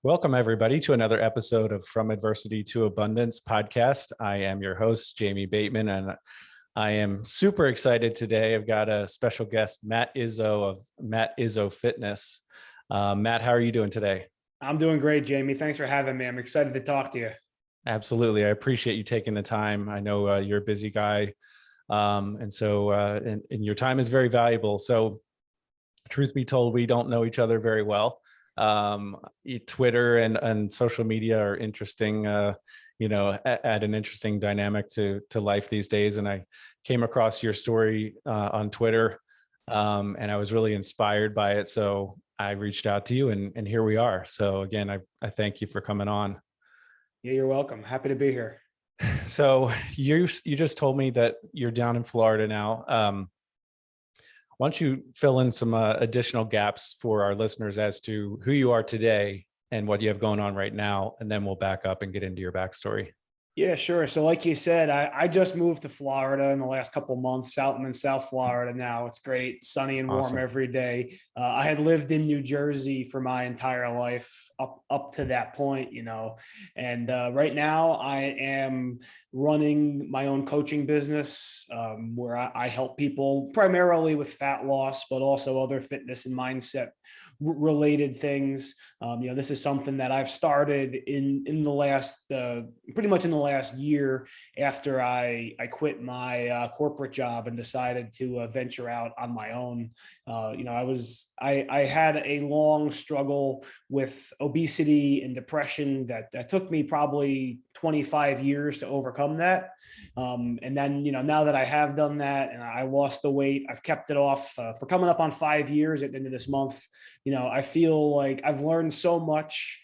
Welcome, everybody, to another episode of From Adversity to Abundance podcast. I am your host, Jamie Bateman, and I am super excited today. I've got a special guest, Matt Izzo of Matt Izzo Fitness. Matt, how are you doing today? I'm doing great, Jamie. Thanks for having me. I'm excited to talk to you. Absolutely. I appreciate you taking the time. I know you're a busy guy, and your time is very valuable. So truth be told, we don't know each other very well. Twitter and social media are interesting, add an interesting dynamic to life these days. And I came across your story on Twitter, and I was really inspired by it. So I reached out to you, and here we are. So again, I thank you for coming on. Yeah, you're welcome. Happy to be here. So you just told me that you're down in Florida now. Why don't you fill in some additional gaps for our listeners as to who you are today and what you have going on right now, and then we'll back up and get into your backstory. Yeah, sure. So like you said, I just moved to Florida in the last couple of months. I'm in South Florida now. It's great, sunny and warm every day. I had lived in New Jersey for my entire life up to that point, and right now I am running my own coaching business where I help people primarily with fat loss, but also other fitness and mindset related things. This is something that I've started in the last, pretty much in the last year after I quit my corporate job and decided to venture out on my own. I had a long struggle with obesity and depression that took me probably 25 years to overcome that. And then, now that I have done that and I lost the weight, I've kept it off for coming up on 5 years at the end of this month. I feel like I've learned so much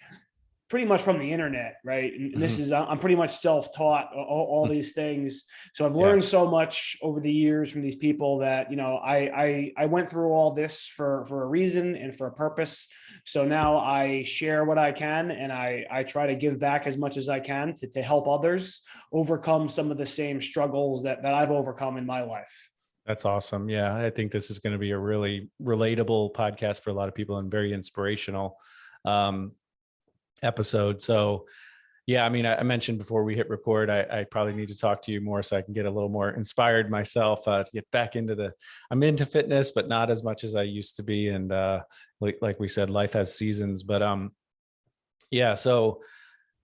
pretty much from the internet, right? And this is, I'm pretty much self-taught all these things. So I've learned so much over the years from these people that, I went through all this for a reason and for a purpose. So now I share what I can, and I try to give back as much as I can to help others overcome some of the same struggles that I've overcome in my life. That's awesome. Yeah, I think this is going to be a really relatable podcast for a lot of people and very inspirational episode. So yeah, I mean, I mentioned before we hit record, I probably need to talk to you more so I can get a little more inspired myself to get back into I'm into fitness, but not as much as I used to be. And like we said, life has seasons, but yeah, so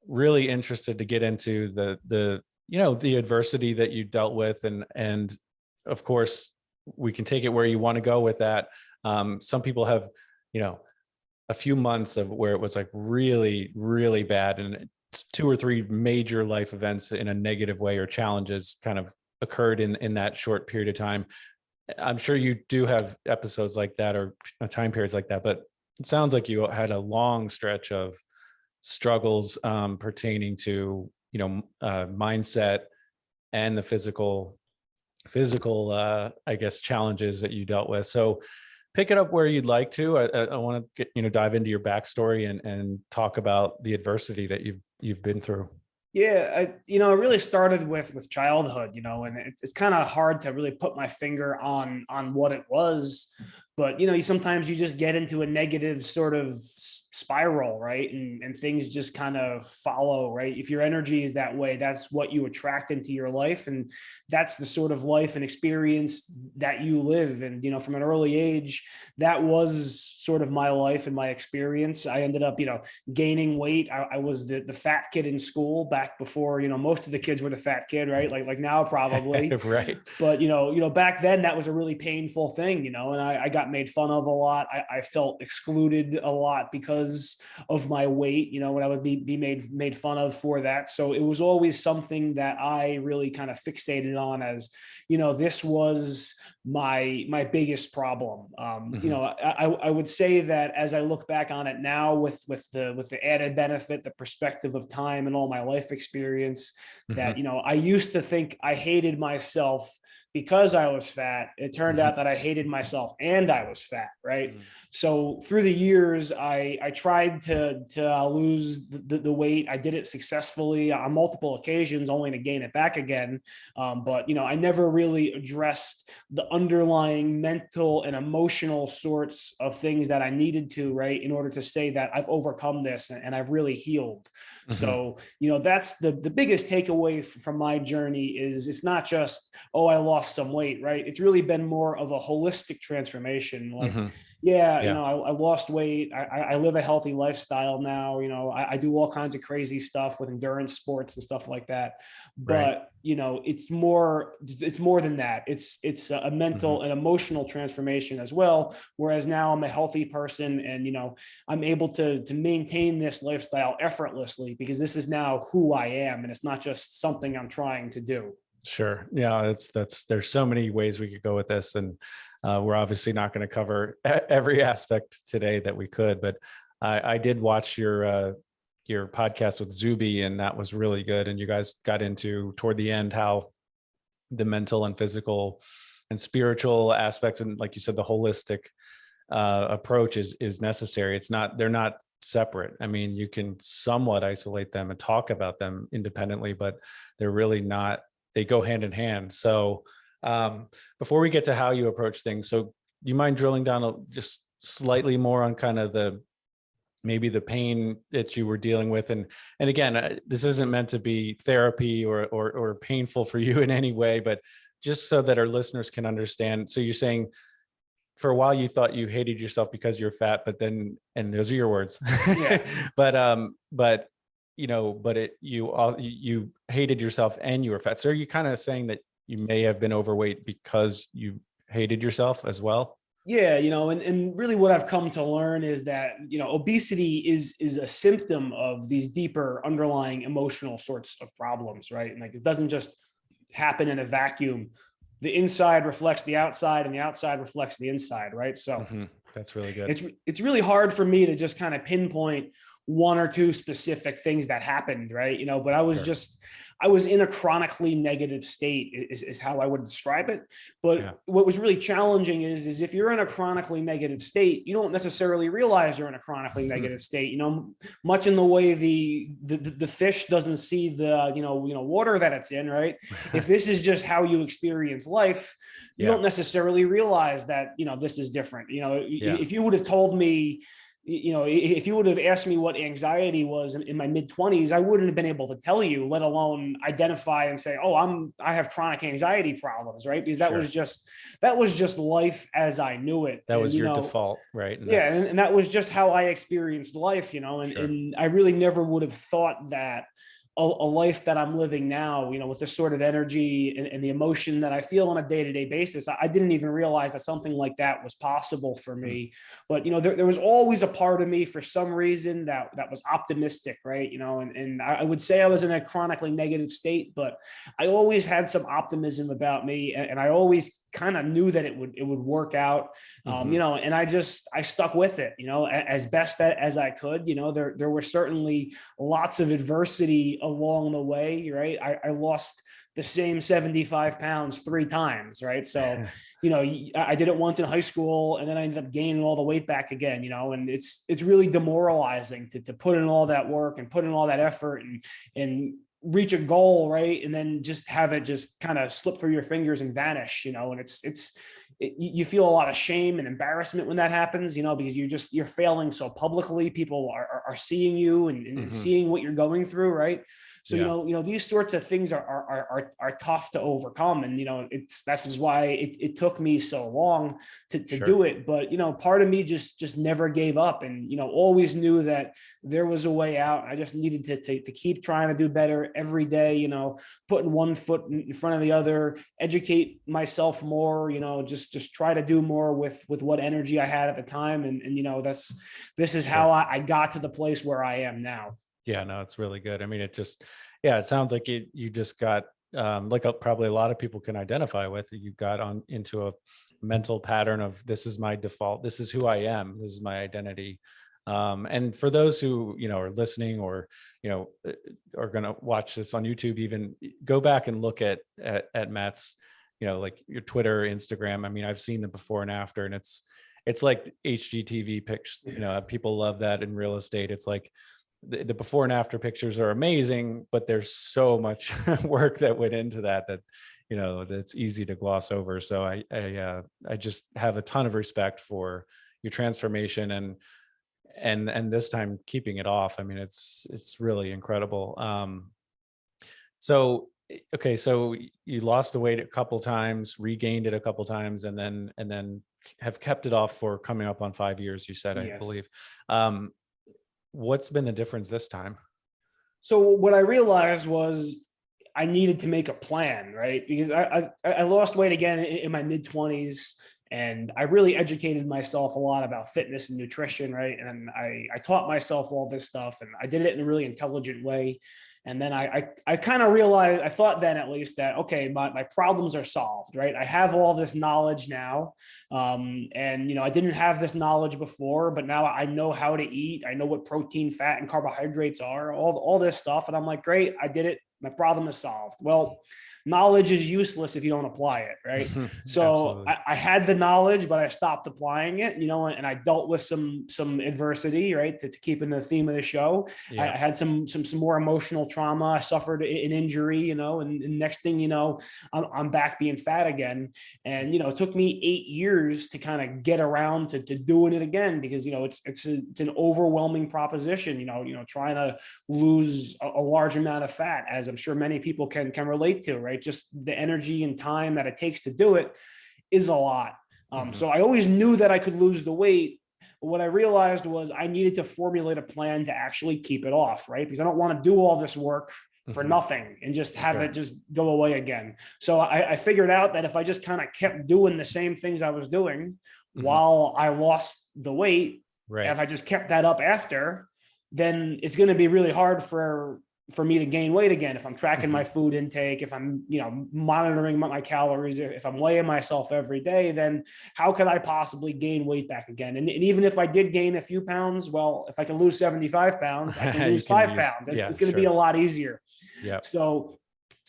really interested to get into the adversity that you dealt with, and of course we can take it where you want to go with that. Some people have, a few months of where it was like really, really bad, and it's 2 or 3 major life events in a negative way or challenges kind of occurred in that short period of time. I'm sure you do have episodes like that or time periods like that, but it sounds like you had a long stretch of struggles pertaining to, mindset and the physical, I guess, challenges that you dealt with. So pick it up where you'd like to. I want to get, dive into your backstory and talk about the adversity that you've been through. Yeah, it really started with childhood, and it's kind of hard to really put my finger on what it was, but sometimes you just get into a negative sort of spiral, right? And things just kind of follow, right? If your energy is that way, that's what you attract into your life, and that's the sort of life and experience that you live. And from an early age, that was sort of my life and my experience. I ended up, gaining weight. I was the fat kid in school back before, most of the kids were the fat kid, right? Like now probably. Right. But, back then that was a really painful thing, and I got made fun of a lot. I felt excluded a lot because of my weight, when I would be made fun of for that. So it was always something that I really kind of fixated on as, this was my biggest problem. I would say that as I look back on it now with the added benefit, the perspective of time and all my life experience, that, I used to think I hated myself because I was fat. It turned out that I hated myself and I was fat. Right. So through the years, I tried to lose the weight. I did it successfully on multiple occasions, only to gain it back again. But, I never really addressed the underlying mental and emotional sorts of things that I needed to, right, in order to say that I've overcome this and I've really healed. Mm-hmm. So, that's the biggest takeaway from my journey is it's not just, oh, I lost some weight, right? It's really been more of a holistic transformation. Like, Mm-hmm. yeah, Yeah. I lost weight. I live a healthy lifestyle now. I do all kinds of crazy stuff with endurance sports and stuff like that. Right. But, it's more than that. It's a mental Mm-hmm. and emotional transformation as well. Whereas now I'm a healthy person and, I'm able to maintain this lifestyle effortlessly because this is now who I am. And it's not just something I'm trying to do. Sure. Yeah, there's so many ways we could go with this, and we're obviously not going to cover every aspect today that we could. But I did watch your podcast with Zuby, and that was really good. And you guys got into toward the end how the mental and physical and spiritual aspects, and like you said, the holistic approach is necessary. They're not separate. I mean, you can somewhat isolate them and talk about them independently, but they're really not. They go hand in hand. So before we get to how you approach things, so do you mind drilling down just slightly more on kind of maybe the pain that you were dealing with? And again, this isn't meant to be therapy or painful for you in any way, but just so that our listeners can understand. So you're saying for a while you thought you hated yourself because you're fat, but then, and those are your words, Yeah. but you hated yourself and you were fat. So are you kind of saying that you may have been overweight because you hated yourself as well? Yeah, and really what I've come to learn is that, obesity is a symptom of these deeper underlying emotional sorts of problems, right? And like, it doesn't just happen in a vacuum. The inside reflects the outside and the outside reflects the inside, right? So Mm-hmm. That's really good. it's really hard for me to just kind of pinpoint one or two specific things that happened, right? But Sure. I was in a chronically negative state is how I would describe it. But Yeah. what was really challenging is if you're in a chronically negative state, you don't necessarily realize you're in a chronically negative state, much in the way the fish doesn't see the, water that it's in, right? If this is just how you experience life, you don't necessarily realize that, this is different. If you would have told me, if you would have asked me what anxiety was in my mid-20s, I wouldn't have been able to tell you, let alone identify and say, oh, I have chronic anxiety problems, right? Because that was just life as I knew it. That was your default, right? And and that was just how I experienced life, and I really never would have thought that a life that I'm living now, with this sort of energy and the emotion that I feel on a day-to-day basis, I didn't even realize that something like that was possible for me. But, there was always a part of me for some reason that was optimistic, right? And I would say I was in a chronically negative state, but I always had some optimism about me. And I always kind of knew that it would work out, and I stuck with it, as best as I could. There were certainly lots of adversity along the way, right? I lost the same 75 pounds 3 times, right? So, I did it once in high school and then I ended up gaining all the weight back again, and it's really demoralizing to put in all that work and put in all that effort and reach a goal, right? And then just have it just kind of slip through your fingers and vanish, and you feel a lot of shame and embarrassment when that happens, because you're failing so publicly. People are seeing you and seeing what you're going through, right? So, these sorts of things are tough to overcome. And, this is why it took me so long to do it. But, part of me just never gave up and, always knew that there was a way out. I just needed to keep trying to do better every day, putting one foot in front of the other, educate myself more, just try to do more with what energy I had at the time. And this is how I got to the place where I am now. Yeah, no, it's really good. I mean, it sounds like you just got, probably a lot of people can identify with, you got into a mental pattern of, this is my default, this is who I am, this is my identity. And for those who, are listening or, are going to watch this on YouTube, even go back and look at Matt's, like your Twitter, Instagram. I mean, I've seen the before and after, and it's like HGTV pictures, people love that in real estate. It's like the before and after pictures are amazing, but there's so much work that went into that that's easy to gloss over. So I just have a ton of respect for your transformation and this time keeping it off. I mean, it's really incredible. So okay, so you lost the weight a couple times, regained it a couple times, and then have kept it off for coming up on 5 years, you said, I Yes. believe. What's been the difference this time? So what I realized was I needed to make a plan, right? Because I lost weight again in my mid-20s, and I really educated myself a lot about fitness and nutrition, right? And I taught myself all this stuff, and I did it in a really intelligent way. And then I kind of realized, I thought then at least, that, okay, my problems are solved, right? I have all this knowledge now. And, I didn't have this knowledge before, but now I know how to eat. I know what protein, fat, and carbohydrates are, all this stuff. And I'm like, great, I did it. My problem is solved. Well, knowledge is useless if you don't apply it, right? So I had the knowledge, but I stopped applying it, and I dealt with some adversity, right? To keep in the theme of the show. Yeah. I had some more emotional trauma. I suffered an injury, and next thing you know, I'm back being fat again. And, it took me 8 years to kind of get around to doing it again, because, it's an overwhelming proposition, trying to lose a large amount of fat, as I'm sure many people can relate to, right? Just the energy and time that it takes to do it is a lot. So I always knew that I could lose the weight. But what I realized was I needed to formulate a plan to actually keep it off, right? Because I don't want to do all this work for nothing and just have it just go away again. So I figured out that if I just kind of kept doing the same things I was doing while I lost the weight, right, if I just kept that up after, then it's going to be really hard for me to gain weight again. If I'm tracking my food intake, if I'm, monitoring my calories, if I'm weighing myself every day, then how could I possibly gain weight back again? And even if I did gain a few pounds, well, if I can lose 75 pounds, I can lose 5 pounds. It's going to be a lot easier. Yeah. So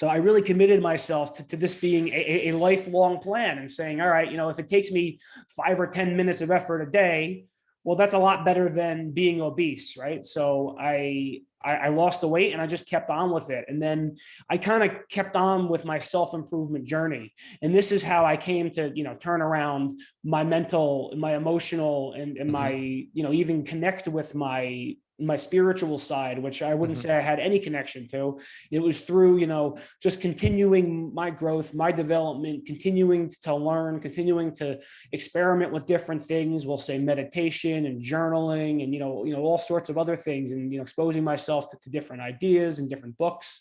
I really committed myself to this being a lifelong plan, and saying, all right, if it takes me 5 or 10 minutes of effort a day, well, that's a lot better than being obese, right? So I lost the weight and I just kept on with it. And then I kind of kept on with my self-improvement journey. And this is how I came to, turn around my mental, my emotional, and my, even connect with my spiritual side, which I wouldn't say I had any connection to. It was through, just continuing my growth, my development, continuing to learn, continuing to experiment with different things. We'll say meditation and journaling and, all sorts of other things, and, exposing myself to different ideas and different books.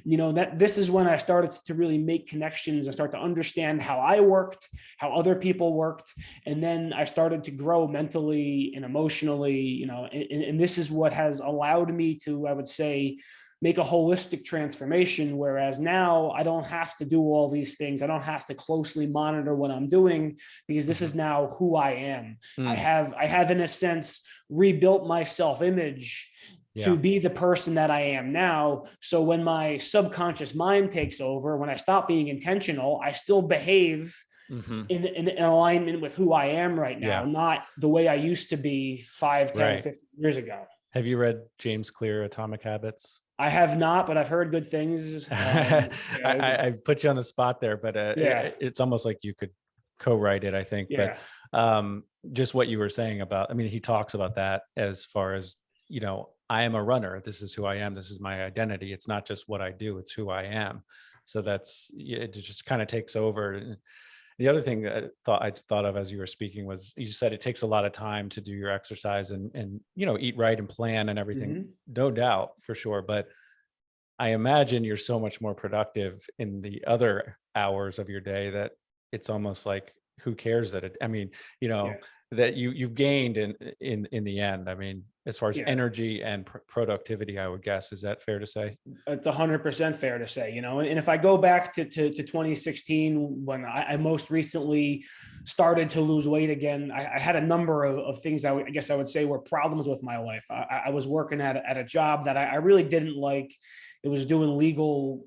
That this is when I started to really make connections and start to understand how I worked, how other people worked. And then I started to grow mentally and emotionally, and this is what has allowed me to, I would say, make a holistic transformation. Whereas now I don't have to do all these things. I don't have to closely monitor what I'm doing, because this is now who I am. I have in a sense rebuilt my self-image to be the person that I am now. So when my subconscious mind takes over, when I stop being intentional, I still behave in alignment with who I am right now, not the way I used to be 5, 10, 15 years ago. Have you read James Clear, Atomic Habits? I have not, but I've heard good things. I put you on the spot there, but it's almost like you could co-write it, I think. Yeah. But just what you were saying about, he talks about that as far as, I am a runner. This is who I am. This is my identity. It's not just what I do, it's who I am. So it just kind of takes over. The other thing that I thought of as you were speaking was, you said it takes a lot of time to do your exercise and eat right and plan and everything. No doubt, for sure. But I imagine you're so much more productive in the other hours of your day that it's almost like, who cares that that you've gained in the end. As far as energy and productivity, I would guess. Is that fair to say? It's 100% fair to say, and if I go back to 2016, when I most recently started to lose weight again, I had a number of things I guess I would say were problems with my life. I was working at a job that I really didn't like. It was doing legal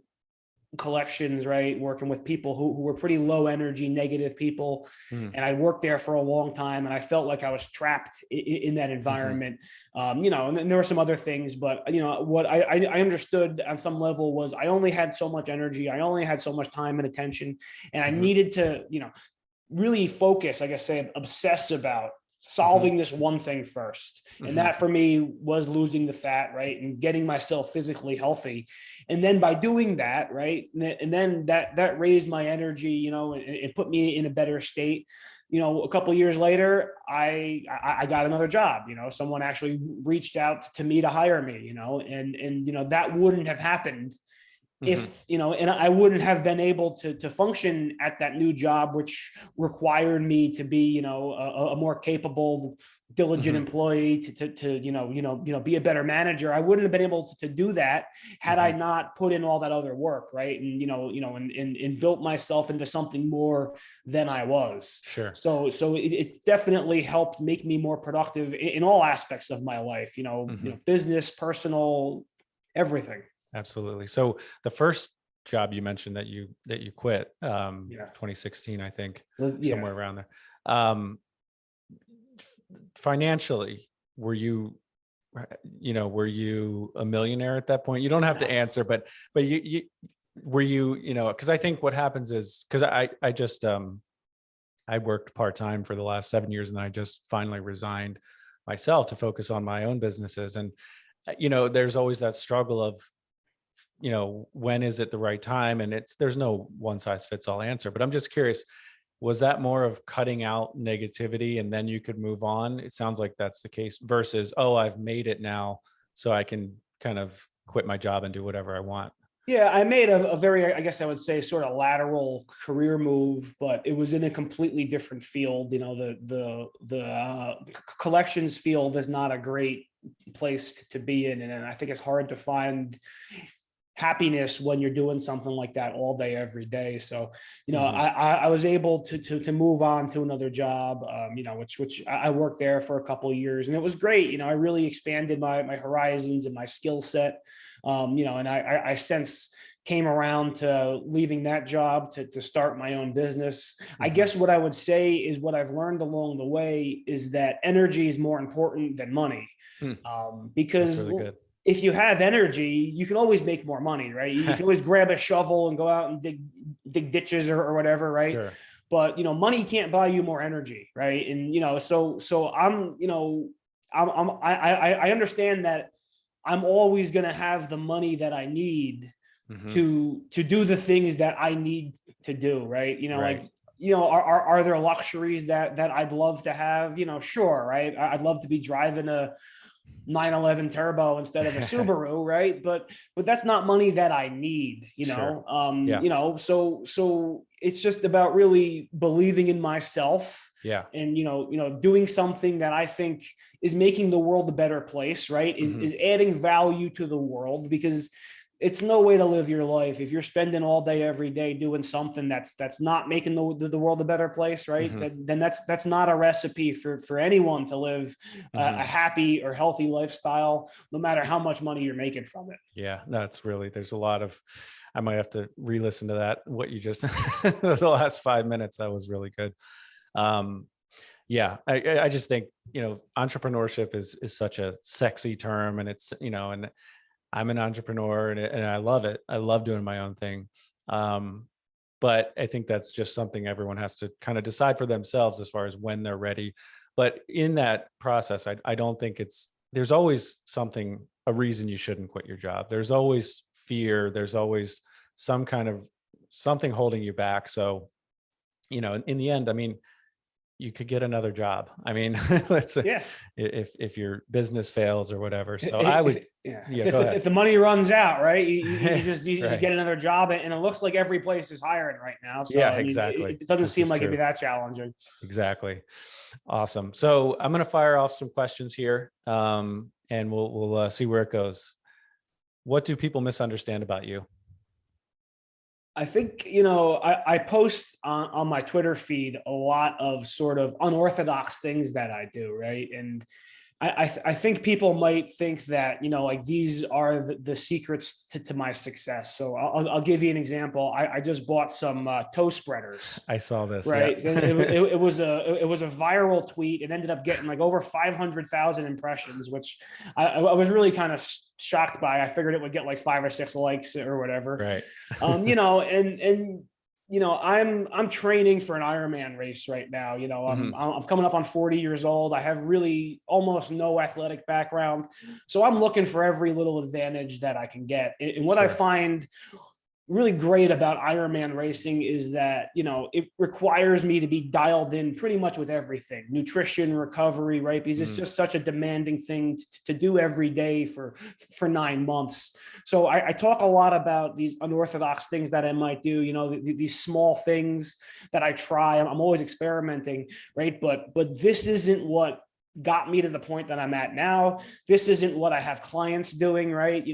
collections, right? Working with people who were pretty low energy, negative people. Mm. And I worked there for a long time, and I felt like I was trapped in that environment. You know, and then there were some other things, but you know, what I understood on some level was I only had so much energy. I only had so much time and attention, and I needed to, you know, really focus, like I say, obsess about solving this one thing first. And that for me was losing the fat, right? And getting myself physically healthy. And then by doing that, right? And then that raised my energy, you know, and put me in a better state. You know, a couple of years later, I got another job. You know, someone actually reached out to me to hire me, you know, and you know, that wouldn't have happened if, you know, and I wouldn't have been able to function at that new job, which required me to be, you know, a more capable, diligent employee to be a better manager. I wouldn't have been able to do that had I not put in all that other work, right? And and built myself into something more than I was. Sure. So it's definitely helped make me more productive in all aspects of my life, you know, business, personal, everything. Absolutely. So the first job you mentioned that you quit, 2016, I think, somewhere around there. Financially, were you a millionaire at that point? You don't have to answer, but you were you know, because I think what happens is, because I just I worked part-time for the last 7 years, and I just finally resigned myself to focus on my own businesses. And you know, there's always that struggle of, you know, when is it the right time? And there's no one size fits all answer, but I'm just curious, was that more of cutting out negativity and then you could move on? It sounds like that's the case, versus, oh, I've made it now, so I can kind of quit my job and do whatever I want. Yeah, I made a very, I guess I would say, sort of lateral career move, but it was in a completely different field. You know, the collections field is not a great place to be in, and I think it's hard to find happiness when you're doing something like that all day, every day. So, you know, I was able to move on to another job, you know, which I worked there for a couple of years, and it was great. You know, I really expanded my horizons and my skill set. You know, and I since came around to leaving that job to start my own business. I guess what I would say is, what I've learned along the way is that energy is more important than money. Because That's really good. If you have energy, you can always make more money, right? You can always grab a shovel and go out and dig ditches or whatever, right? Sure. But you know, money can't buy you more energy, right? And you know, so I'm, you know, I understand that I'm always going to have the money that I need to do the things that I need to do, right? You know, like, you know, are there luxuries that I'd love to have? You know, sure, right? I'd love to be driving a 911 turbo instead of a Subaru, right? But that's not money that I need, you know. You know, so it's just about really believing in myself. And you know, doing something that I think is making the world a better place, right? Is adding value to the world, because it's no way to live your life if you're spending all day, every day doing something that's not making the world a better place, right? Then that's not a recipe for anyone to live a happy or healthy lifestyle, no matter how much money you're making from it. Yeah, that's really, there's a lot of, I might have to re-listen to that, what you just, the last 5 minutes, that was really good. Yeah, I just think, you know, entrepreneurship is such a sexy term, and it's, you know, and I'm an entrepreneur, and I love it. I love doing my own thing. But I think that's just something everyone has to kind of decide for themselves as far as when they're ready. But in that process, I don't think there's always a reason you shouldn't quit your job. There's always fear. There's always some kind of something holding you back. So, you know, in the end, I mean, you could get another job. I mean, if your business fails or whatever. So I would, if the money runs out, right, you just get another job, and it looks like every place is hiring right now. So I mean, exactly. it doesn't seem like it'd be that challenging. Exactly. Awesome. So I'm going to fire off some questions here, and we'll see where it goes. What do people misunderstand about you? I think, you know, I post on my Twitter feed a lot of sort of unorthodox things that I do, right? And I think people might think that, like these are the secrets to my success. So I'll give you an example. I just bought some toe spreaders. I saw this. Right. Yeah. And it was a viral tweet. It ended up getting like over 500,000 impressions, which I was really kind of shocked by. I figured it would get like 5 or 6 likes or whatever. Right. I'm training for an Ironman race right now. I'm coming up on 40 years old. I have really almost no athletic background. So I'm looking for every little advantage that I can get. And what I find really great about Ironman racing is that, it requires me to be dialed in pretty much with everything, nutrition, recovery, right? Because it's just such a demanding thing to do every day for 9 months. So I talk a lot about these unorthodox things that I might do, these small things that I try. I'm always experimenting, right? But this isn't what got me to the point that I'm at now. This isn't what I have clients doing, right?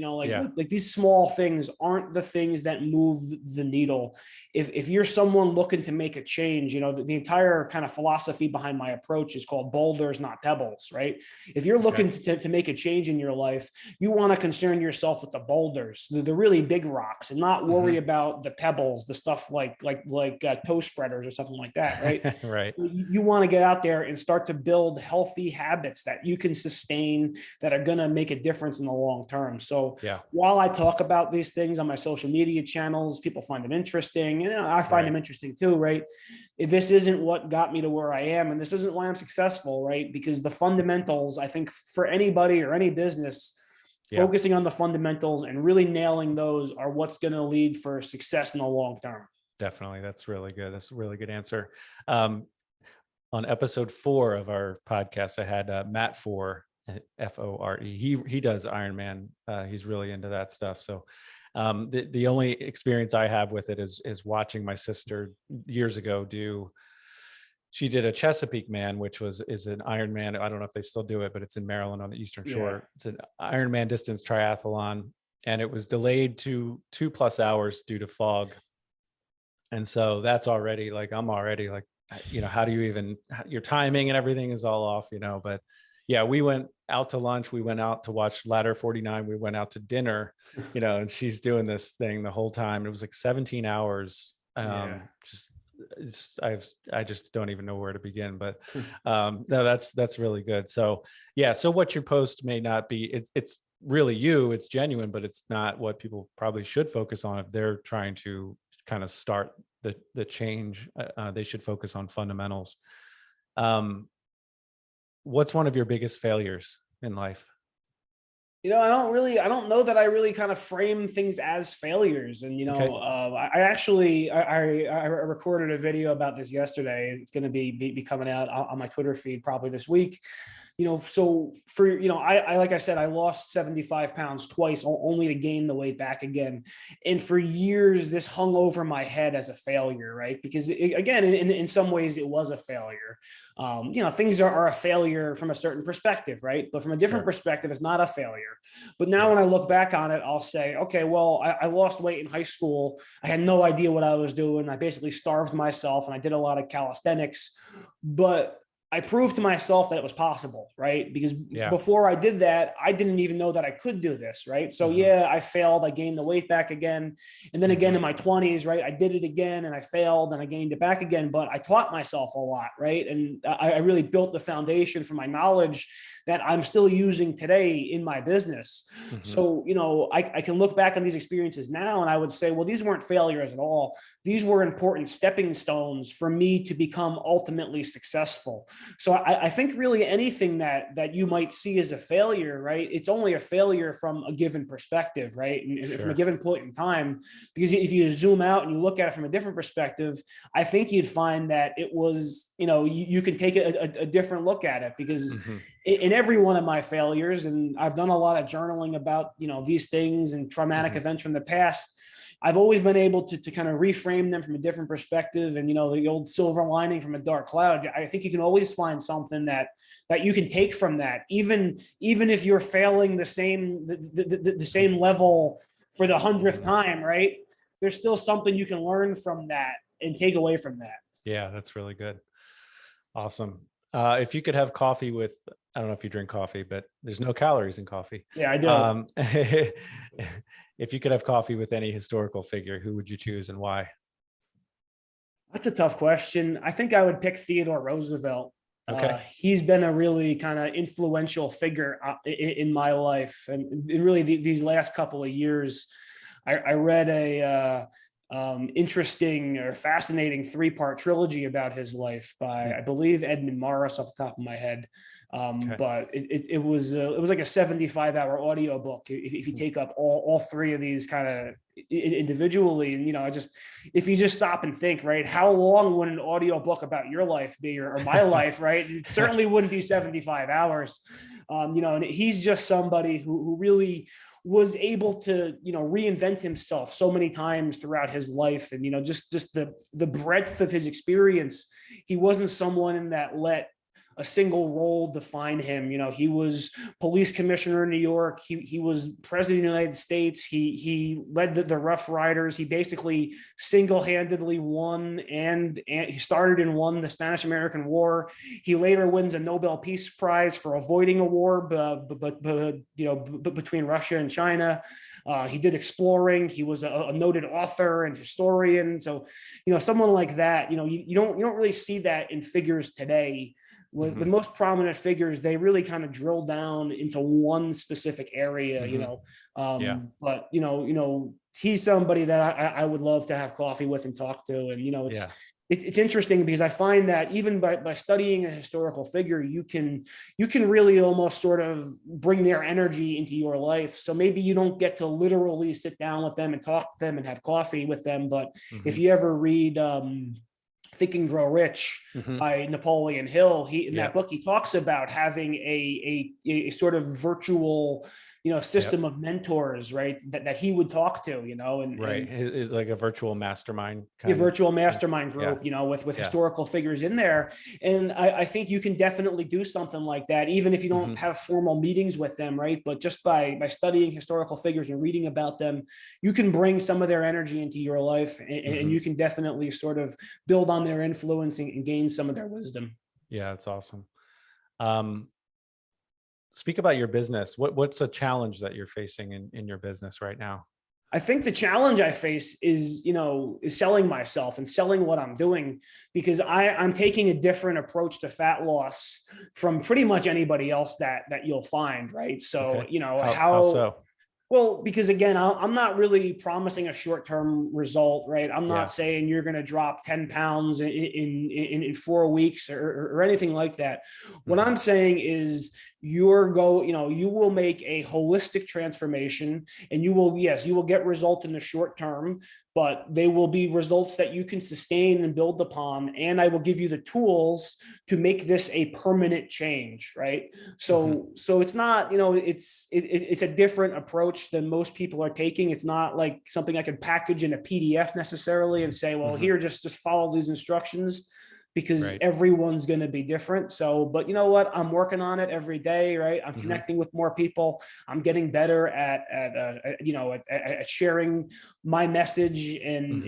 Like these small things aren't the things that move the needle. If you're someone looking to make a change, the entire kind of philosophy behind my approach is called boulders, not pebbles, right? If you're looking to make a change in your life, you want to concern yourself with the boulders, the really big rocks, and not worry about the pebbles, the stuff like toe spreaders or something like that, right? Right. You want to get out there and start to build healthy habits that you can sustain, that are going to make a difference in the long term. So while I talk about these things on my social media channels, people find them interesting. I find them interesting too, right? This isn't what got me to where I am, and this isn't why I'm successful, right? Because the fundamentals, I think for anybody or any business, focusing on the fundamentals and really nailing those are what's going to lead for success in the long term. Definitely. That's really good. That's a really good answer. On episode 4 of our podcast, I had Matt Fore, Fore. He does Ironman. He's really into that stuff. So the only experience I have with it is watching my sister years ago do. She did a Chesapeake Man, which is an Ironman. I don't know if they still do it, but it's in Maryland on the Eastern Shore. It's an Ironman distance triathlon, and it was delayed to 2+ hours due to fog. And so that's already like, I'm already like, how do you even, your timing and everything is all off, but yeah, we went out to lunch. We went out to watch Ladder 49. We went out to dinner, and she's doing this thing the whole time. It was like 17 hours. I just don't even know where to begin, but no, that's really good. So yeah. So what your post may not be, it's really you, it's genuine, but it's not what people probably should focus on if they're trying to kind of start the change. They should focus on fundamentals. What's one of your biggest failures in life? I don't know that I really kind of frame things as failures. And, I recorded a video about this yesterday. It's going to be coming out on my Twitter feed probably this week. So for, like I said, I lost 75 pounds twice only to gain the weight back again. And for years, this hung over my head as a failure, right? Because again, in some ways it was a failure. Things are a failure from a certain perspective, right? But from a different perspective, it's not a failure. But now when I look back on it, I'll say, okay, well, I lost weight in high school. I had no idea what I was doing. I basically starved myself, and I did a lot of calisthenics, but I proved to myself that it was possible, right? Because before I did that, I didn't even know that I could do this, right? So I failed. I gained the weight back again. And then again in my 20s, right? I did it again and I failed and I gained it back again, but I taught myself a lot, right? And I really built the foundation for my knowledge that I'm still using today in my business. So, I can look back on these experiences now and I would say, well, these weren't failures at all. These were important stepping stones for me to become ultimately successful. So I think really anything that you might see as a failure, right? It's only a failure from a given perspective, right? And from a given point in time, because if you zoom out and you look at it from a different perspective, I think you'd find that it was, you can take a different look at it, because in every one of my failures, and I've done a lot of journaling about, these things and traumatic events from the past, I've always been able to kind of reframe them from a different perspective. And, the old silver lining from a dark cloud, I think you can always find something that you can take from that, even if you're failing the same level for the 100th time, right? There's still something you can learn from that and take away from that. Yeah, that's really good. Awesome. If you could have coffee with I don't know if you drink coffee, but there's no calories in coffee. Yeah, I do. If you could have coffee with any historical figure, who would you choose and why? That's a tough question. I think I would pick Theodore Roosevelt. Okay. He's been a really kind of influential figure in my life, and really these last couple of years, I read a interesting or fascinating 3-part trilogy about his life by, I believe, Edmund Morris off the top of my head. Okay. But it was like a 75-hour audio book if you take up all 3 of these kind of individually. And if you just stop and think, right, how long would an audio book about your life be, or my life, right? It certainly wouldn't be 75 hours. And he's just somebody who really was able to reinvent himself so many times throughout his life. And just the breadth of his experience. He wasn't someone that let a single role define him. He was police commissioner in New York. He was president of the United States. He led the Rough Riders. He basically single-handedly won and he started and won the Spanish-American War. He later wins a Nobel Peace Prize for avoiding a war, but between Russia and China. He did exploring. He was a noted author and historian. So, someone like that, you don't really see that in figures today. With the most prominent figures, they really kind of drill down into one specific area, but he's somebody that I would love to have coffee with and talk to. And, it's interesting because I find that even by studying a historical figure, you can really almost sort of bring their energy into your life. So maybe you don't get to literally sit down with them and talk to them and have coffee with them. But if you ever read, Think and Grow Rich by Napoleon Hill, in that book, he talks about having a sort of virtual, system of mentors, right? That he would talk to, and It's like a virtual mastermind a virtual mastermind group, with historical figures in there. And I think you can definitely do something like that, even if you don't have formal meetings with them, right? But just by studying historical figures and reading about them, you can bring some of their energy into your life, and you can definitely sort of build on their influence and gain some of their wisdom. Yeah, that's awesome. Speak about your business. What's a challenge that you're facing in your business right now? I think the challenge I face is selling myself and selling what I'm doing, because I'm taking a different approach to fat loss from pretty much anybody else that you'll find, right? So, how so? Well, because again, I'm not really promising a short-term result, right? I'm not saying you're going to drop 10 pounds in 4 weeks or anything like that. What I'm saying is you will make a holistic transformation, and you will get results in the short term, but they will be results that you can sustain and build upon. And I will give you the tools to make this a permanent change, right? So it's not, it's a different approach than most people are taking. It's not like something I can package in a PDF necessarily and say, well, here, just follow these instructions, because everyone's going to be different. So, but you know what? I'm working on it every day, right? I'm connecting with more people. I'm getting better at sharing my message and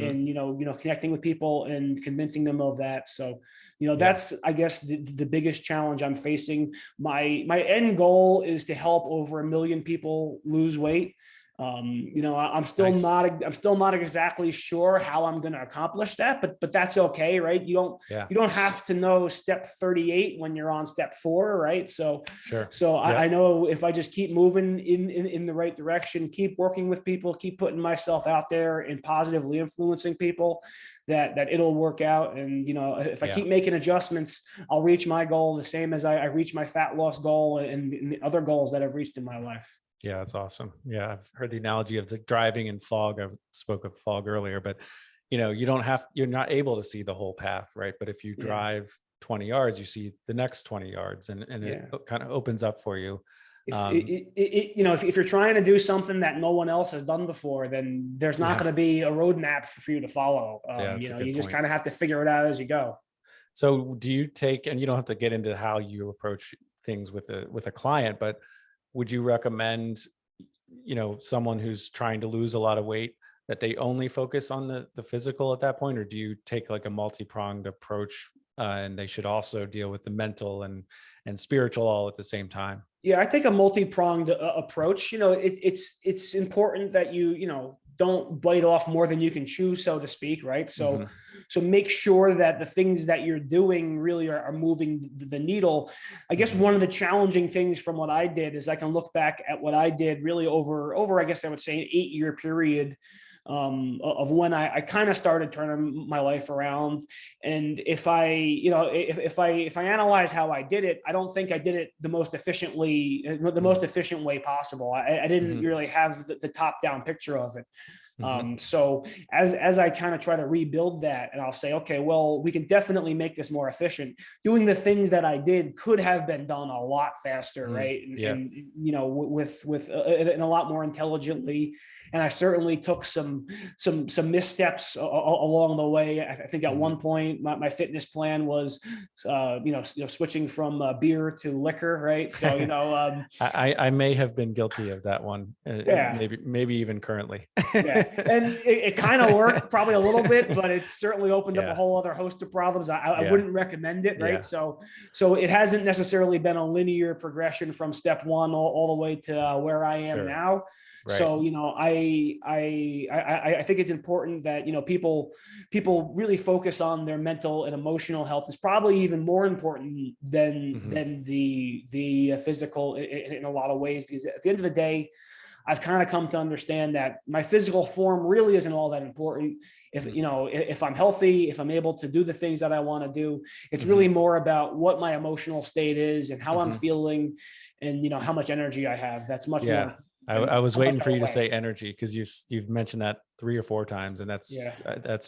connecting with people and convincing them of that. So, that's, I guess, the biggest challenge I'm facing. My end goal is to help over 1 million people lose weight. I'm still not exactly sure how I'm going to accomplish that, but that's okay, right? You don't have to know step 38 when you're on step 4, right? So, I know if I just keep moving in the right direction, keep working with people, keep putting myself out there and positively influencing people, that it'll work out. And, if I keep making adjustments, I'll reach my goal the same as I reach my fat loss goal and the other goals that I've reached in my life. Yeah, that's awesome. Yeah, I've heard the analogy of the driving in fog. I spoke of fog earlier, but you're not able to see the whole path, right? But if you drive 20 yards, you see the next 20 yards, and it kind of opens up for you. If you're trying to do something that no one else has done before, then there's not going to be a roadmap for you to follow. You just kind of have to figure it out as you go. So do you take, and you don't have to get into how you approach things with a client, but would you recommend, someone who's trying to lose a lot of weight, that they only focus on the physical at that point? Or do you take like a multi-pronged approach and they should also deal with the mental and spiritual all at the same time. Yeah, I think a multi-pronged approach. It's important that you don't bite off more than you can chew, so to speak, right? So, so make sure that the things that you're doing really are moving the needle. I guess one of the challenging things from what I did is I can look back at what I did really over I guess I would say an 8-year period of when I kind of started turning my life around. And if I analyze how I did it, I don't think I did it the most efficient way possible. I didn't really have the top down picture of it. So as I kind of try to rebuild that, and I'll say, okay, well, we can definitely make this more efficient. Doing the things that I did could have been done a lot faster, right? And with and a lot more intelligently. And I certainly took some missteps along the way. I think at one point my fitness plan was, switching from beer to liquor, right? So I may have been guilty of that one. Maybe even currently. And it kind of worked probably a little bit, but it certainly opened up a whole other host of problems. I wouldn't recommend it, right? So it hasn't necessarily been a linear progression from step one all the way to where I am now. Right. So, I think it's important that, people really focus on their mental and emotional health. Is probably even more important than the physical in a lot of ways, because at the end of the day, I've kind of come to understand that my physical form really isn't all that important. If I'm healthy, if I'm able to do the things that I want to do, it's really more about what my emotional state is and how I'm feeling, and how much energy I have. That's much more. I was waiting for you to say energy, because you've mentioned that 3 or 4 times, and that's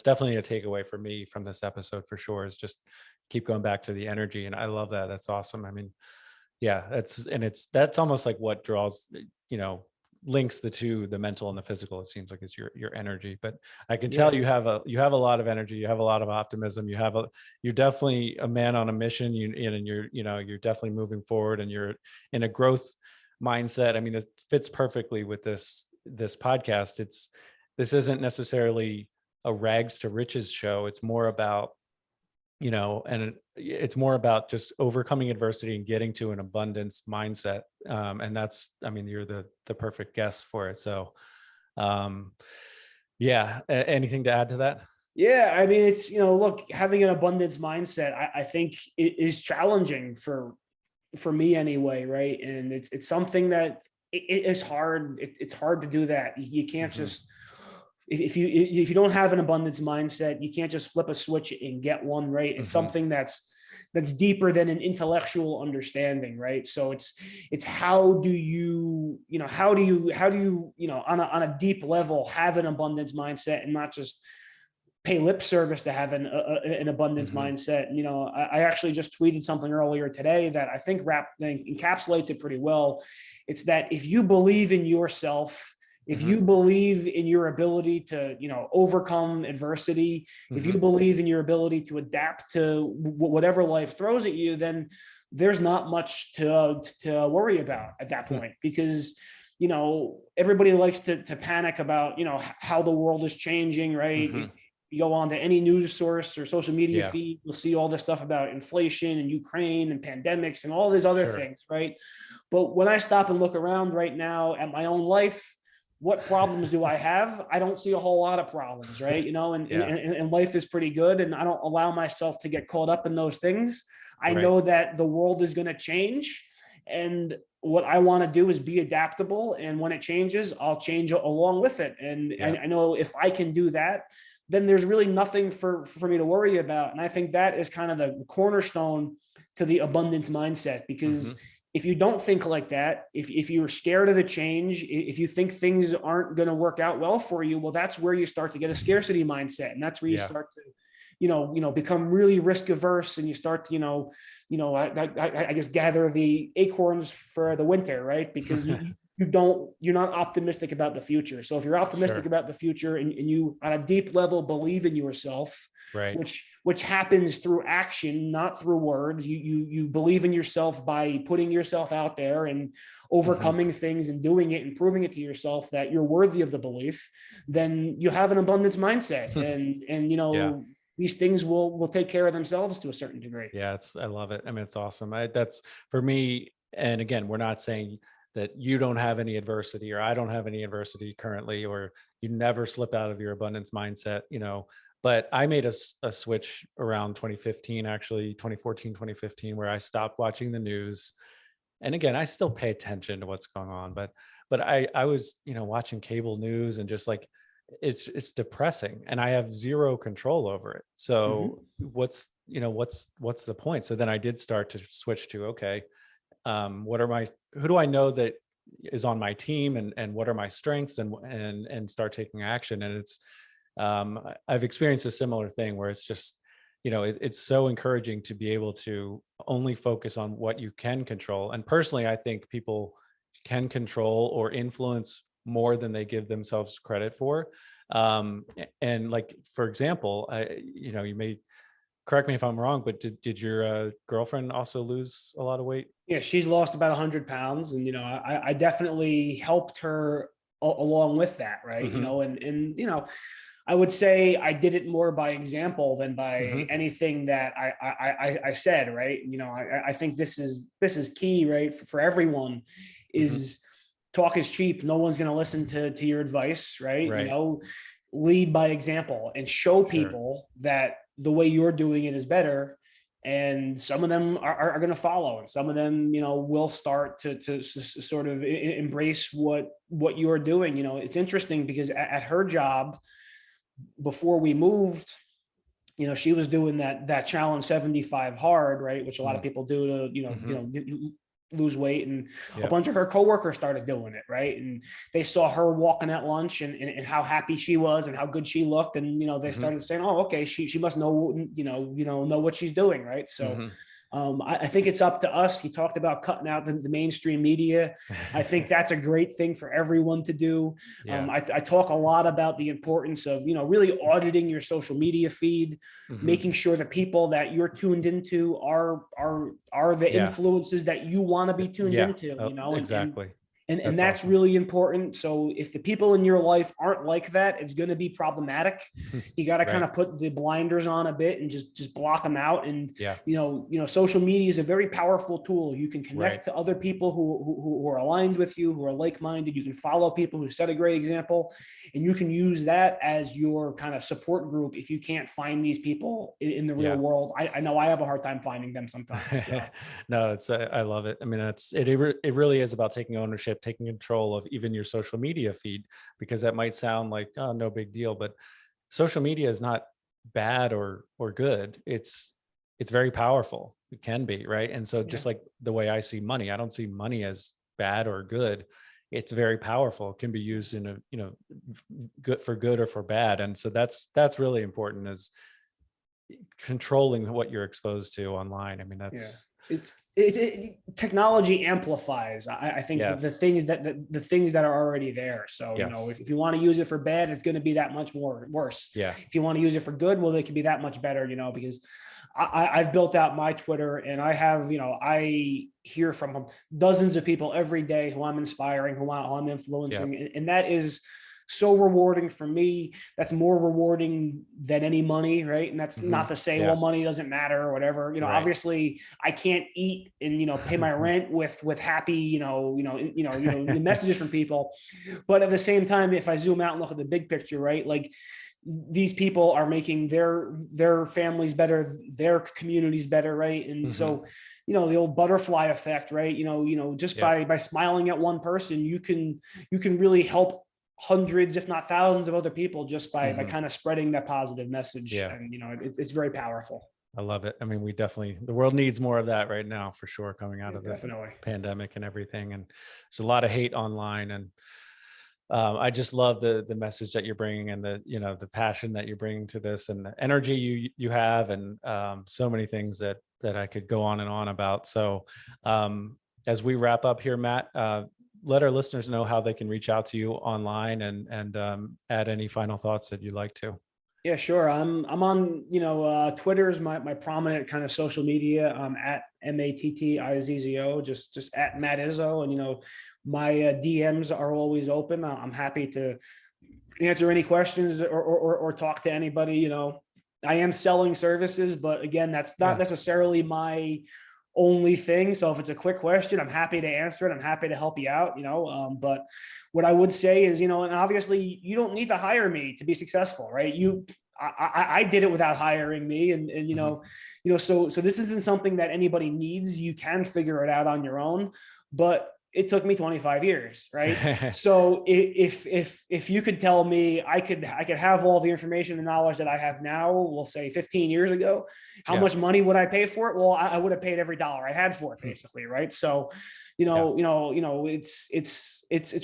definitely a takeaway for me from this episode for sure, is just keep going back to the energy. And I love that. That's awesome. I mean, that's almost like what draws, links the two, the mental and the physical. It seems like it's your energy. But I can tell you have a lot of energy, you have a lot of optimism, you're definitely a man on a mission, and you're definitely moving forward, and you're in a growth mindset. I mean, it fits perfectly with this podcast. This isn't necessarily a rags to riches show. It's more about, and it's more about just overcoming adversity and getting to an abundance mindset. And that's, you're the perfect guest for it. So, anything to add to that? Yeah. I mean, it's, look, having an abundance mindset, I think it is challenging for me anyway. Right. And it's something that it is hard. It's hard to do that. You can't just, if you don't have an abundance mindset, you can't just flip a switch and get one, right. It's something that's deeper than an intellectual understanding. Right. So it's how do you on a deep level have an abundance mindset, and not just pay lip service to have an abundance mindset. And, I actually just tweeted something earlier today that I think encapsulates it pretty well. It's that if you believe in yourself, if you believe in your ability to, overcome adversity, if you believe in your ability to adapt to whatever life throws at you, then there's not much to worry about at that point, because everybody likes to panic about, how the world is changing, right? You go on to any news source or social media feed, you'll see all this stuff about inflation and Ukraine and pandemics and all these other things, right? But when I stop and look around right now at my own life, what problems do I have? I don't see a whole lot of problems, right? And life is pretty good, and I don't allow myself to get caught up in those things. I know that the world is going to change, and what I want to do is be adaptable. And when it changes, I'll change along with it. And I know if I can do that, then there's really nothing for me to worry about. And I think that is kind of the cornerstone to the abundance mindset, because if you don't think like that, if you're scared of the change, if you think things aren't going to work out well for you, well, that's where you start to get a scarcity mindset. And that's where you start to, become really risk averse, and you start to, I guess gather the acorns for the winter, right? Because you're not optimistic about the future. So if you're optimistic about the future, and you on a deep level believe in yourself, which happens through action, not through words, you believe in yourself by putting yourself out there and overcoming things and doing it and proving it to yourself that you're worthy of the belief, then you have an abundance mindset. And these things will take care of themselves to a certain degree. Yeah, I love it. I mean, it's awesome. That's for me. And again, we're not saying that you don't have any adversity or I don't have any adversity currently, or you never slip out of your abundance mindset, but I made a switch around 2015, actually 2014, 2015, where I stopped watching the news. And again, I still pay attention to what's going on, but I was, watching cable news and just like, it's depressing and I have zero control over it. So what's the point? So then I did start to switch to, okay, who do I know that is on my team, and what are my strengths, and start taking action. And I've experienced a similar thing where it's just, it's so encouraging to be able to only focus on what you can control. And personally, I think people can control or influence more than they give themselves credit for. And like, for example, you may correct me if I'm wrong, but did your girlfriend also lose a lot of weight? Yeah, she's lost about 100 pounds, and I definitely helped her along with that, right? Mm-hmm. And I would say I did it more by example than by Mm-hmm. anything that I said, right? I think this is key, right, for everyone. Mm-hmm. Is talk is cheap. No one's going to listen to your advice, right? Right. Lead by example and show Sure. people that the way you're doing it is better. And some of them are going to follow, and some of them, will start to sort of embrace what you are doing. It's interesting because at her job, before we moved, she was doing that challenge 75 hard, right? Which a lot of people do to, Mm-hmm. lose weight. And a Yep. bunch of her coworkers started doing it, right? And they saw her walking at lunch, and how happy she was and how good she looked. And, they Mm-hmm. started saying, oh, okay, she must know, know what she's doing, right? So Mm-hmm. I think it's up to us. He talked about cutting out the mainstream media. I think that's a great thing for everyone to do. Yeah. I talk a lot about the importance of, really auditing your social media feed, Mm-hmm. making sure the people that you're tuned into are the Yeah. influences that you want to be tuned Yeah. into, Oh, exactly. and That's that's awesome. really important. So if the people in your life aren't like that, it's going to be problematic. You got to kind Right. of put the blinders on a bit and just block them out. And Yeah. social media is a very powerful tool. You can Right. connect to other people who are aligned with you, who are like-minded. You can follow people who set a great example, and you can use that as your kind of support group if you can't find these people in the real Yeah. world. I know I have a hard time finding them sometimes. So. No, I love it. I mean, it really is about taking ownership, taking control of even your social media feed, because that might sound like, oh, no big deal, but social media is not bad or good. It's very powerful. It can be, right? And so Yeah. just like the way I see money, I don't see money as bad or good. It's very powerful. It can be used in a, good for good or for bad. And so that's really important, is controlling what you're exposed to online. I mean, Yeah, that's technology amplifies. I think that yes, the things that are already there. So yes, if you want to use it for bad, it's going to be that much more worse. yeah, If you want to use it for good, well, it can be that much better. Because I've built out my Twitter, and I have, I hear from dozens of people every day who I'm inspiring, who I'm yeah. influencing, and that is so rewarding for me. That's more rewarding than any money, right? And that's Hmm. not to say, well, Yeah, money doesn't matter or whatever. right. Obviously, I can't eat and pay my rent with happy, messages from people. But at the same time, if I zoom out and look at the big picture, right, like these people are making their families better, their communities better, right? And Hmm. so the old butterfly effect, right? Just Yep. by smiling at one person, you can really help hundreds, if not thousands, of other people just by Hmm. kind of spreading that positive message. Yeah, And it's very powerful. I love it. I mean, the world needs more of that right now, for sure, coming out Yeah, of the definitely. pandemic and everything. And there's a lot of hate online, and I just love the message that you're bringing, and the passion that you're bringing to this, and the energy you have, and so many things that I could go on and on about. So as we wrap up here, Matt, let our listeners know how they can reach out to you online, and add any final thoughts that you'd like to. Yeah, sure. I'm on, Twitter is my prominent kind of social media. At MATTIZZO, just at Matt Izzo. And my DMs are always open. I'm happy to answer any questions or talk to anybody. I am selling services, but again, that's not Yeah. necessarily my only thing. So if it's a quick question, I'm happy to answer it. I'm happy to help you out, but what I would say is, and obviously you don't need to hire me to be successful, right? I did it without hiring me. And so this isn't something that anybody needs. You can figure it out on your own, but it took me 25 years, right? So if you could tell me I could have all the information and knowledge that I have now, we'll say 15 years ago, how much money would I pay for it? Well, I would have paid every dollar I had for it, basically, right? So, it's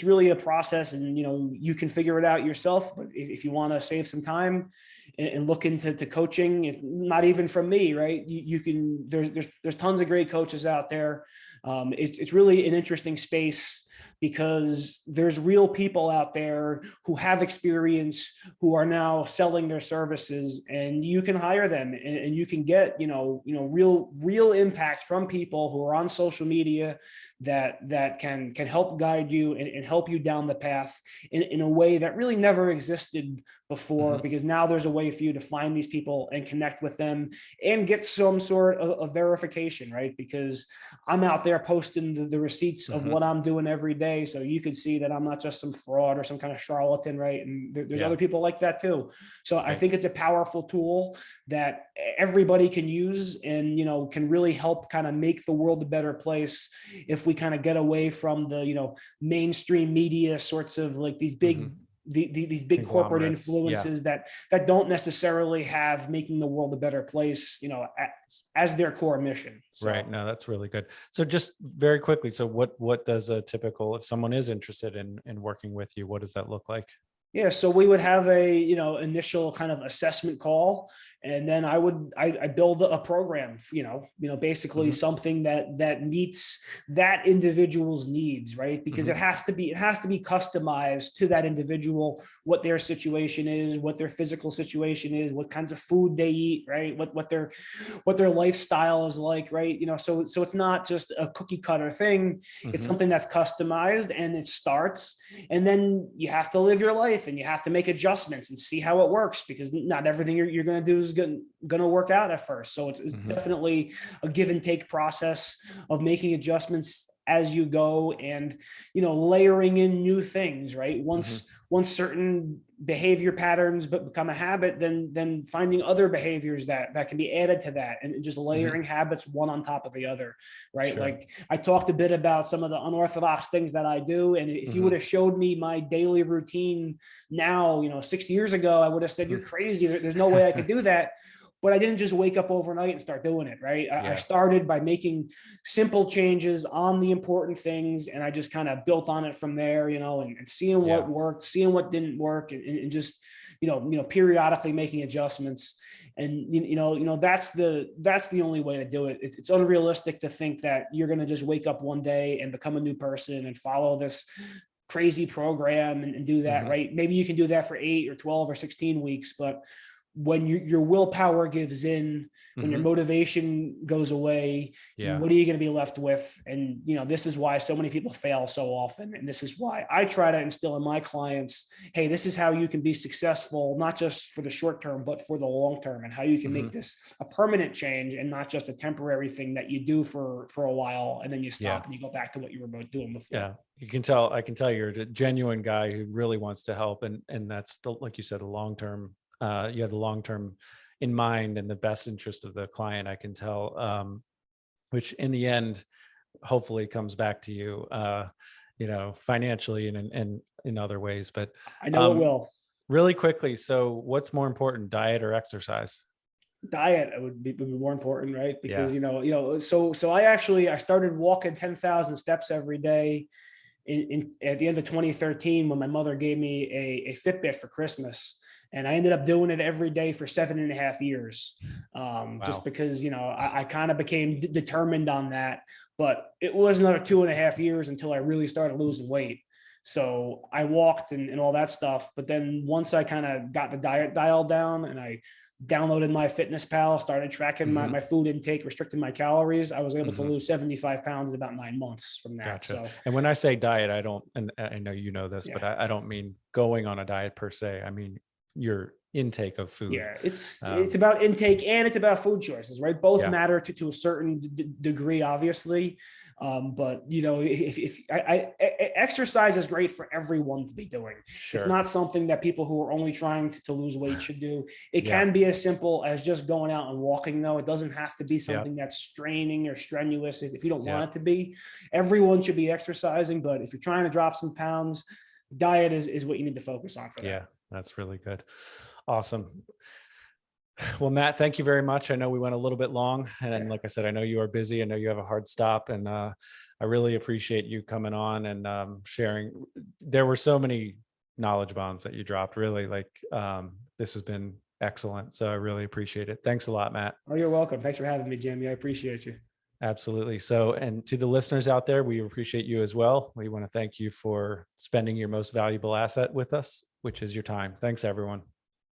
really a process, and you can figure it out yourself. But if you want to save some time and look into coaching, if not even from me, right? You can. There's tons of great coaches out there. It's really an interesting space because there's real people out there who have experience, who are now selling their services, and you can hire them, and you can get, real impact from people who are on social media that can help guide you and help you down the path in a way that really never existed before, because now there's a way for you to find these people and connect with them and get some sort of verification, right? Because I'm out there posting the receipts of what I'm doing every day. So you can see that I'm not just some fraud or some kind of charlatan, right? And there's other people like that too. So I think it's a powerful tool that everybody can use, and, can really help kind of make the world a better place if we kind of get away from the, mainstream media sorts of like these big, these big corporate influences that don't necessarily have making the world a better place, as their core mission. So. Right. No, that's really good. So just very quickly, so what does a typical, if someone is interested in working with you, what does that look like? Yeah, so we would have a initial kind of assessment call, and then I build a program, basically something that meets that individual's needs, right? Because it has to be customized to that individual, what their situation is, what their physical situation is, what kinds of food they eat, right? What their lifestyle is like, right? So it's not just a cookie cutter thing. It's something that's customized, and it starts, and then you have to live your life, and you have to make adjustments and see how it works, because not everything you're going to do is going to work out at first. So it's definitely a give and take process of making adjustments as you go, and layering in new things, right? Once certain behavior patterns become a habit, then finding other behaviors that can be added to that, and just layering habits one on top of the other, right? Sure. Like I talked a bit about some of the unorthodox things that I do, and if you would have showed me my daily routine now, 6 years ago, I would have said, you're crazy. There's no way I could do that. But I didn't just wake up overnight and start doing it, right? I started by making simple changes on the important things, and I just kind of built on it from there, and seeing what worked, seeing what didn't work, and just, periodically making adjustments. And, that's the only way to do it. It's unrealistic to think that you're going to just wake up one day and become a new person and follow this crazy program and do that, right? Maybe you can do that for 8 or 12 or 16 weeks, but when your willpower gives in, when your motivation goes away, what are you going to be left with? And, this is why so many people fail so often. And this is why I try to instill in my clients, hey, this is how you can be successful, not just for the short term, but for the long term, and how you can make this a permanent change and not just a temporary thing that you do for a while, and then you stop and you go back to what you were doing before. Yeah. I can tell you're a genuine guy who really wants to help. And that's like you said, the long-term, you have the long-term in mind and the best interest of the client, I can tell, which in the end, hopefully comes back to you, financially and in other ways, but I know it will. Really quickly. So what's more important, diet or exercise? Diet would be more important, right? Because, so I started walking 10,000 steps every day at the end of 2013, when my mother gave me a Fitbit for Christmas. And I ended up doing it every day for 7.5 years, just because, I kind of became determined on that. But it was another 2.5 years until I really started losing weight. So I walked and all that stuff. But then once I kind of got the diet dialed down, and I downloaded my Fitness Pal, started tracking my food intake, restricting my calories, I was able to lose 75 pounds in about 9 months from that. Gotcha. So, and when I say diet, I don't, and I know you know this, but I don't mean going on a diet per se. I mean, you're intake of food. Yeah, it's about intake and it's about food choices, right? Both matter to a certain degree, obviously. But you know, if exercise is great for everyone to be doing. Sure. It's not something that people who are only trying to lose weight should do. It can be as simple as just going out and walking, though. It doesn't have to be something that's straining or strenuous if you don't want it to be. Everyone should be exercising, but if you're trying to drop some pounds, diet is what you need to focus on for that. Yeah, that's really good. Awesome. Well, Matt, thank you very much. I know we went a little bit long, and like I said, I know you are busy. I know you have a hard stop, and I really appreciate you coming on and sharing. There were so many knowledge bombs that you dropped. Really, like this has been excellent. So I really appreciate it. Thanks a lot, Matt. Oh, you're welcome. Thanks for having me, Jimmy. I appreciate you. Absolutely. So, and to the listeners out there, we appreciate you as well. We want to thank you for spending your most valuable asset with us, which is your time. Thanks, everyone.